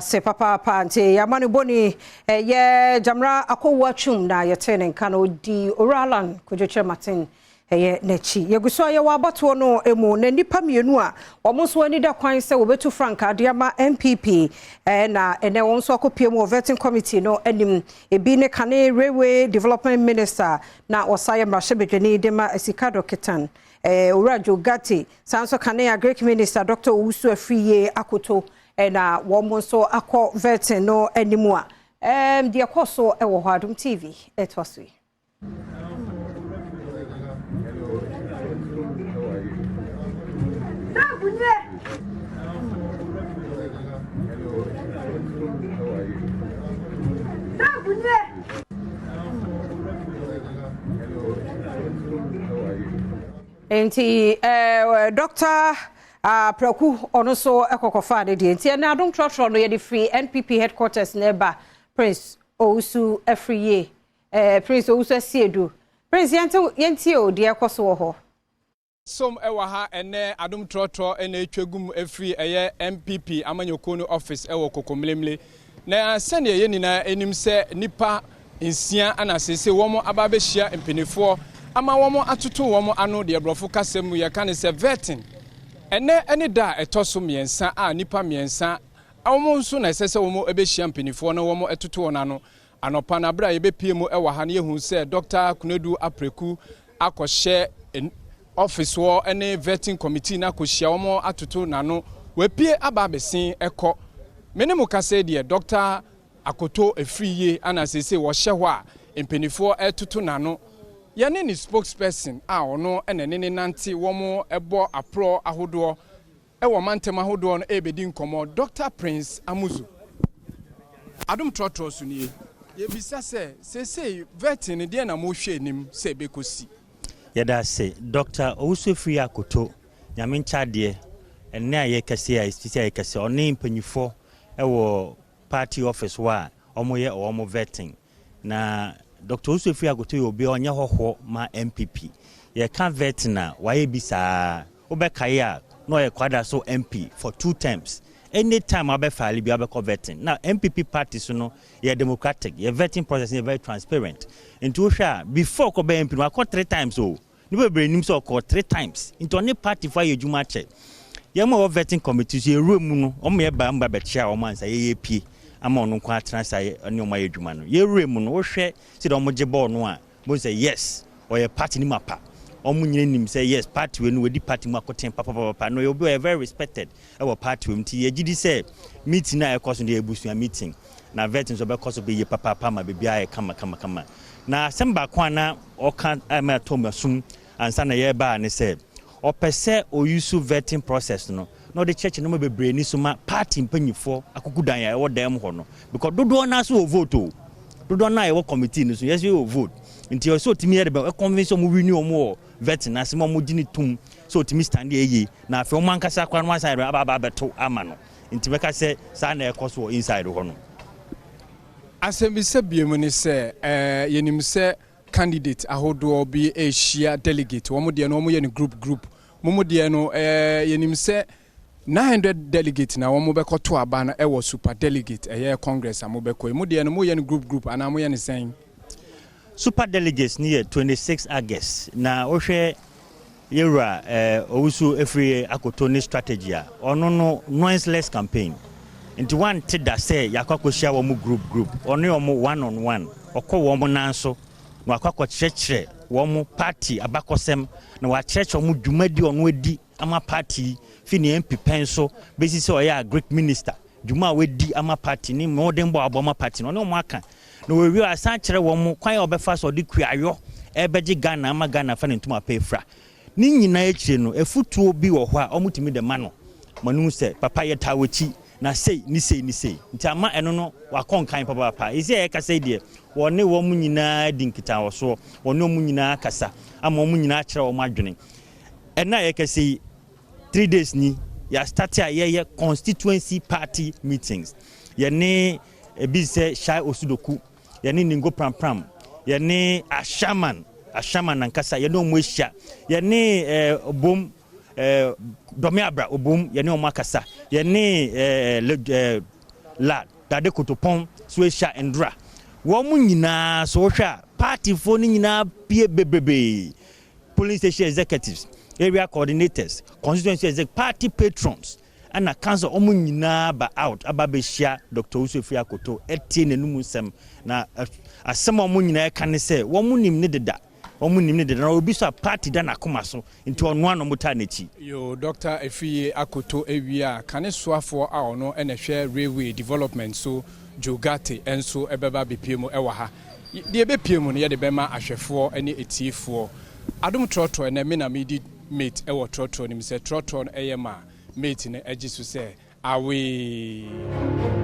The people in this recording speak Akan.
Se papa pante yamani boni ye jamra akowa chum na yetene nkano di oralan kujoche Martin ye nechi yeguso ye wabato no emu na nipa mienu a omonso ani da kwan se obetu franka diama NPP na ene wonso akopie mu vetting committee no anim ebi ne kane railway development minister na osaye mrashebedwani dema esikado ketan urajo Ghartey sanso kane agric minister Dr. Afriyie Akoto na womo so akọ vetting no animu a de akoso ewo Adom TV etwasui Enti Dr. Apraku ono so ekokofa de enti na Adom Trotro no ye the free NPP headquarters neba Prince Owusu Afriyie Prince Owusu Asiedu Prince yenti o de ekoso ho Som ewa ha ene Adom Trotro ene etwagum afri eye NPP amanyoko no office ewo kokomlemle na sane ye nyina enim se nipa nsia anasese womo ababehia empenefo ama womo atoto womo ano de brofo kasem ye kan se vetting ene da etoso miensa a nipa miensa womo nso na sese womo ebehia empenefo na womo etoto wonano anopa na bra ye bepie mu ewa ha na yehu se Dr. Apraku akohye office wo ene vetting committee na kohia womo atoto nano wepie ababesin eko menemu kase de Dr. Akoto Afriyie anasese wo hye ho a empenefo etoto nano yane ni spokesperson a ono enene nanti womo ebo apro ahodo ewo mantem ahodo no ebedi nkomo Dr. Prince Amuzu Adom Trotro suni ye bisa se vetting de na mo hwe nim se bekosi yada se Dr. Afriyie Akoto nyame nchade enne aye kase a especially aye kase oni mpanyifo ewo party office wa omoye omo vetting na Dr. Afriyie Akoto obi onye hoho ma NPP ye kan vetting na waye bisa obekaye a no ye kwada so MP for 2 terms anytime abefali bi abeko vetting now NPP party so no ye democratic ye vetting process is very transparent into sha before ko be MP no akọ 3 times o ni be bre nim so akọ 3 times into any party for ye juma che ye mo vetting committee ye room no o me ba mba be chia o man say ye pie ama onu kwa transaye oni o ma ye juma no ye room no wo hwe si do mo je ball no a mo say yes or ye party ni mapa omu nyine nim say yes party we no we di party mu akoten papa no you be very respected our party we mti ye gidi say meeting na ekoso de ebusu meeting na vetting so be koso be ye papa ma be bia ye kama na semba kwa na okan ama tomasum ansa na ye ba ne say opese oyusu vetting process no the church no be bre ni so ma party mpanyifo akokudan ya e dem ho no because dodo na so vote dodo na ye committee no so yes you vote nti o so timi ye be convince mo wini omo vetting na se mo gini tum so timi stand ye na afi omo ankasa kwa no anside aba beto ama no nti be ka se sa na ekoso inside ho no asembise biemu ni se yenim se candidate ahodo bi ehia delegate wo mo de no mo ye ni group mo de no yenim se 900 delegate na wo mo be koto aba na ewo super delegate congress am be ko mo de no mo ye ni group ana mo ye ni sen super delegates near 26 August na ohwe yera Owusu Afriyie Akoto ni strategy a ono no noiseless campaign into one teda say yakwakohia wo mu group ono yo mu one on one okọ wo mu nanso na akwakọ kyerɛkyerɛ wo mu party abakosem na wa kyerɛkyerɛ mu dwumadi ono edi ama party fini MP penso besi say oya Greek minister dwuma wedi ama party ni modern bo aboma party no mo aka no we wi asan kyerɛ wo mu kwan obefa so de kuayo ebeje Ghana ama Ghana fa ne ntuma pefra ni nyina ekyire no efutuo bi wo ho a omutimi de ma no manu se papa yetawochi na sei ni sei nti ama eno no wakonkan papa isi e ka sei de wone wo mu nyina dinkita wo so wone mu nyina kasa ama mu nyina kyerɛ wo madwene ena ye ka sei 3 days ni ya start ye constituency party meetings ye ne ebi se Shai Osudoku ye ne Ningo Pram ye ne Ashaman nankasa ye ne omu ehia ye ne obom Domiabra obum ye ne omakasa ye ne la dade kotopon so ehya ndra wo mu nyina so hwa party fo ni nyina pie bebebe police station executives area coordinators constituency exec party patrons and a council omu nyina ba out ababehia Dr. Afriyie Akoto etie nenum nsem na asem omu nyina ka ne se wo mu nim ne deda na obi so party da na koma so nti ono ano muta nechi yo Dr. Afriyie Akoto ewia kane soafo a ono ene hwe railway development so Ghartey enso ebeba bepiem ewa ha de ebepiem no ye de bema ahwefo ene etiefo Adom Trotro ene me na medi mate ewo Trotro nim se Trotro no eyema mate ne agi so se awe